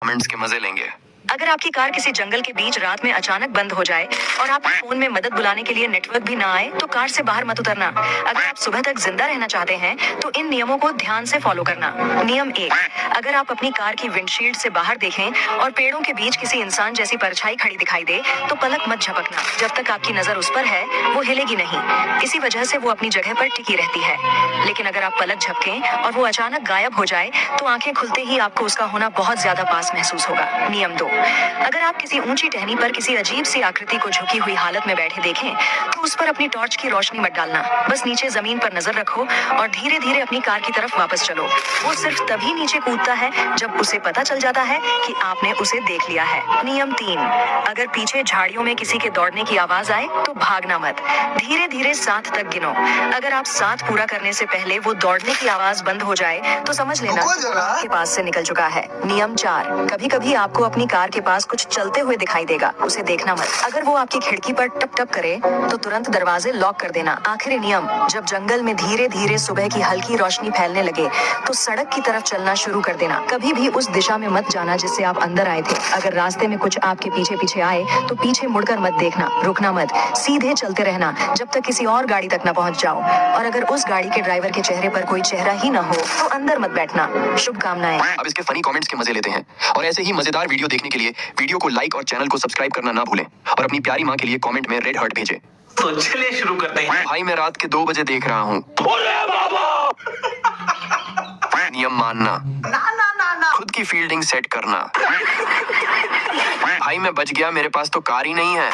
Moments के मजे लेंगे। अगर आपकी कार किसी जंगल के बीच रात में अचानक बंद हो जाए और आपके फोन में मदद बुलाने के लिए नेटवर्क भी ना आए तो कार से बाहर मत उतरना। अगर आप सुबह तक जिंदा रहना चाहते हैं तो इन नियमों को ध्यान से फॉलो करना। नियम 1, अगर आप अपनी कार की विंडशील्ड से बाहर देखें और पेड़ों के बीच किसी इंसान जैसी परछाई खड़ी दिखाई दे तो पलक मत झपकना। जब तक आपकी नजर उस पर है वो हिलेगी नहीं, इसी वजह से वो अपनी जगह पर टिकी रहती है। लेकिन अगर आप पलक झपकें और वो अचानक गायब हो जाए तो आंखें खुलते ही आपको उसका होना बहुत ज्यादा पास महसूस होगा। नियम 2, अगर आप किसी ऊंची टहनी पर किसी अजीब सी आकृति को झुकी हुई हालत में बैठे देखें तो उस पर अपनी टॉर्च की रोशनी मत डालना। बस नीचे जमीन पर नजर रखो और धीरे धीरे अपनी कार की तरफ वापस चलो। वो सिर्फ तभी नीचे कूदता है जब उसे पता चल जाता है कि आपने उसे देख लिया है। नियम 3, अगर पीछे झाड़ियों में किसी के दौड़ने की आवाज आए तो भागना मत, धीरे धीरे 7 तक गिनो। अगर आप 7 पूरा करने से पहले वो दौड़ने की आवाज बंद हो जाए तो समझ लेना आपके पास से निकल चुका है। नियम 4, कभी कभी आपको अपनी कार के पास कुछ चलते हुए दिखाई देगा, उसे देखना मत। अगर वो आपकी खिड़की पर टप टप करे तो तुरंत दरवाजे लॉक कर देना। आखिरी नियम, जब जंगल में धीरे धीरे सुबह की हल्की रोशनी फैलने लगे तो सड़क की तरफ चलना शुरू कर देना। कभी भी उस दिशा में मत जाना जिससे आप अंदर आए थे। अगर रास्ते में कुछ आपके पीछे पीछे आए तो पीछे मुड़कर मत देखना, रुकना मत, सीधे चलते रहना जब तक किसी और गाड़ी तक न पहुंच जाओ। और अगर उस गाड़ी के ड्राइवर के चेहरे पर कोई चेहरा ही न हो तो अंदर मत बैठना। शुभकामनाएं। अब इसके फनी कमेंट्स के मजे लेते हैं और ऐसे ही मजेदार वीडियो देखने के लिए वीडियो को लाइक और चैनल को सब्सक्राइब करना ना भूलें और अपनी प्यारी माँ के लिए कमेंट में रेड हार्ट भेजें। तो चलिए शुरू करते हैं। भाई मैं रात के 2 बजे देख रहा हूँ। नियम मानना, ना खुद की फील्डिंग सेट करना। भाई मैं बच गया, मेरे पास तो कार ही नहीं है।